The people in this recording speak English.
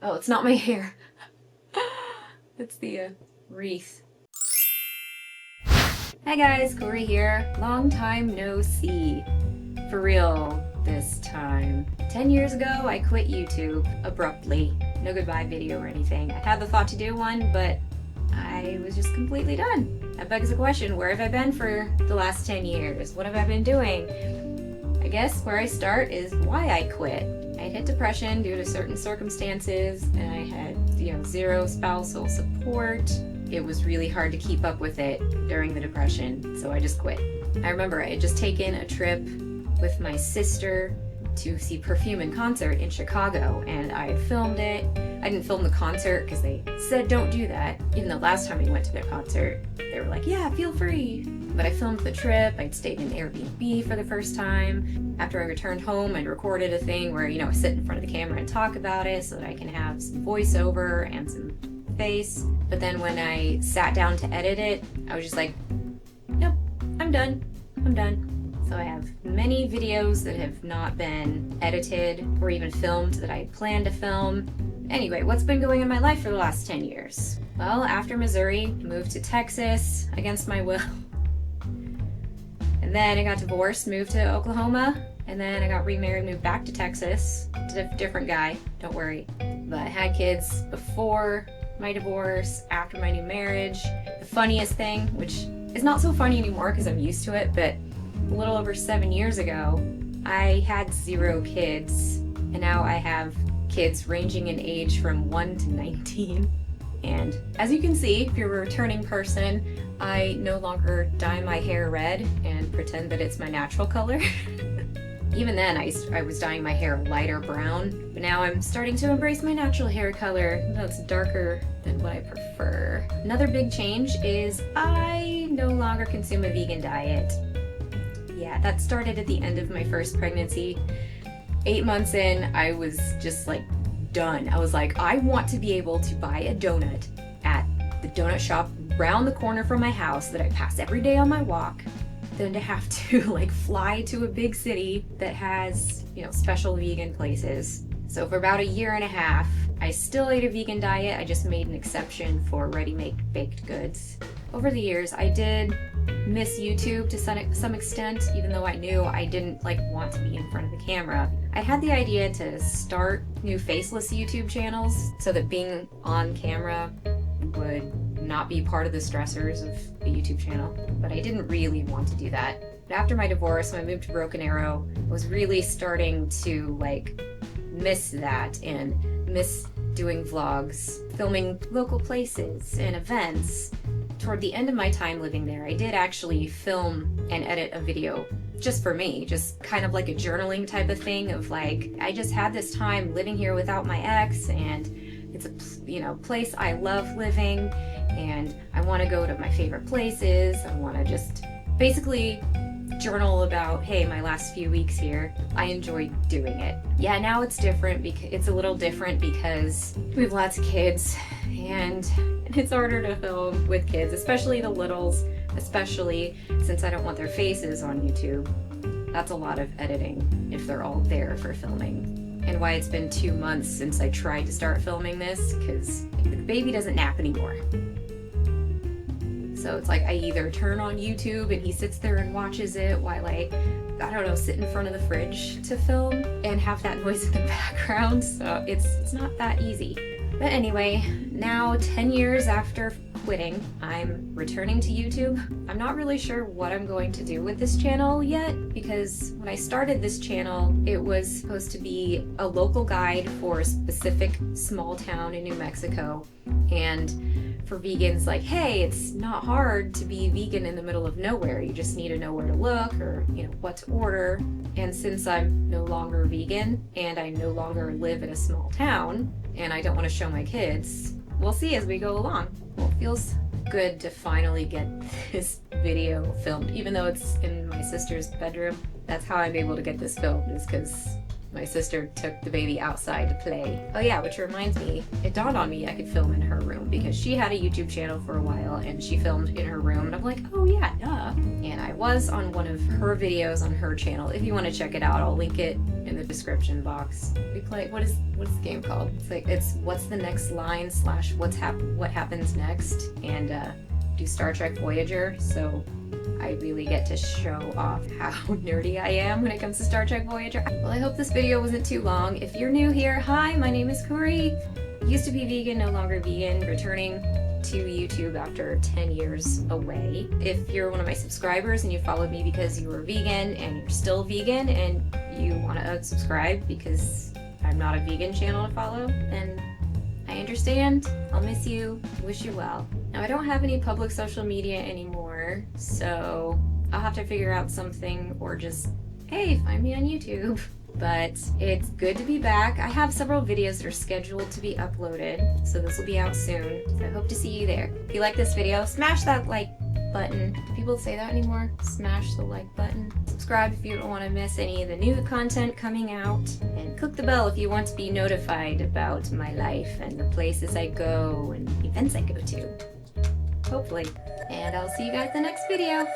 Oh, it's not my hair. It's the wreath. Hi guys, Kuri here. Long time no see. For real this time. 10 years ago, I quit YouTube abruptly. No goodbye video or anything. I had the thought to do one, but I was just completely done. That begs the question, where have I been for the last 10 years? What have I been doing? I guess where I start is why I quit. I had hit depression due to certain circumstances, and I had, zero spousal support. It was really hard to keep up with it during the depression, so I just quit. I remember I had just taken a trip with my sister to see Perfume in concert in Chicago, and I had filmed it. I didn't film the concert because they said don't do that. Even though last time we went to their concert, they were like, yeah, feel free. But I filmed the trip. I'd stayed in an Airbnb for the first time. After I returned home, I'd recorded a thing where, I sit in front of the camera and talk about it so that I can have some voiceover and some face. But then when I sat down to edit it, I was just like, nope, I'm done. So I have many videos that have not been edited or even filmed that I planned to film. Anyway, what's been going in my life for the last 10 years? Well, after Missouri, moved to Texas against my will. And then I got divorced, moved to Oklahoma, and then I got remarried, moved back to Texas. Different guy, don't worry. But I had kids before my divorce, after my new marriage. The funniest thing, which is not so funny anymore because I'm used to it, but a little over 7 years ago, I had 0 kids, and now I have kids ranging in age from 1 to 19. And as you can see, if you're a returning person, I no longer dye my hair red and pretend that it's my natural color. Even then, I was dyeing my hair lighter brown, but now I'm starting to embrace my natural hair color, even though it's darker than what I prefer. Another big change is I no longer consume a vegan diet. Yeah, that started at the end of my first pregnancy. 8 months in, I was just like done. I was like, I want to be able to buy a donut at the donut shop around the corner from my house that I pass every day on my walk, than to have to fly to a big city that has, special vegan places. So for about 1.5 years, I still ate a vegan diet. I just made an exception for ready-made baked goods. Over the years, I did miss YouTube to some extent, even though I knew I didn't want to be in front of the camera. I had the idea to start new faceless YouTube channels so that being on camera would not be part of the stressors of the YouTube channel, but I didn't really want to do that. But after my divorce, when I moved to Broken Arrow, I was really starting to miss that and miss doing vlogs, filming local places and events. Toward the end of my time living there, I did actually film and edit a video just for me, just kind of like a journaling type of thing of I just had this time living here without my ex, and it's a place I love living, and I want to go to my favorite places. I want to just basically journal about, hey, my last few weeks here. I enjoyed doing it. Yeah, now it's different because it's a little different because we have lots of kids, and it's harder to film with kids, especially the littles, especially since I don't want their faces on YouTube. That's a lot of editing if they're all there for filming. And why it's been 2 months since I tried to start filming this, because the baby doesn't nap anymore. So it's I either turn on YouTube and he sits there and watches it while I don't know, sit in front of the fridge to film and have that noise in the background. So it's not that easy. But anyway, now 10 years after quitting, I'm returning to YouTube. I'm not really sure what I'm going to do with this channel yet, because when I started this channel, it was supposed to be a local guide for a specific small town in New Mexico, and for vegans, hey, it's not hard to be vegan in the middle of nowhere. You just need to know where to look or, what to order. And since I'm no longer vegan and I no longer live in a small town and I don't want to show my kids, we'll see as we go along. Well, it feels good to finally get this video filmed, even though it's in my sister's bedroom. That's how I'm able to get this filmed, is because My sister took the baby outside to play. Oh yeah, which reminds me, it dawned on me I could film in her room because she had a YouTube channel for a while and she filmed in her room, and I'm like, oh yeah, duh. And I was on one of her videos on her channel. If you want to check it out, I'll link it in the description box. We play, what is the game called? It's what's the next line / what happens next, and do Star Trek Voyager, so I really get to show off how nerdy I am when it comes to Star Trek Voyager. Well, I hope this video wasn't too long. If you're new here, hi, my name is Kuri. Used to be vegan, no longer vegan, returning to YouTube after 10 years away. If you're one of my subscribers and you followed me because you were vegan and you're still vegan and you want to unsubscribe because I'm not a vegan channel to follow, then I understand. I'll miss you. Wish you well. Now, I don't have any public social media anymore, so I'll have to figure out something, or just, hey, find me on YouTube. But it's good to be back. I have several videos that are scheduled to be uploaded, so this will be out soon. So I hope to see you there. If you like this video, smash that like button. Do people say that anymore? Smash the like button. Subscribe if you don't want to miss any of the new content coming out. And click the bell if you want to be notified about my life and the places I go and events I go to. Hopefully. And I'll see you guys in the next video.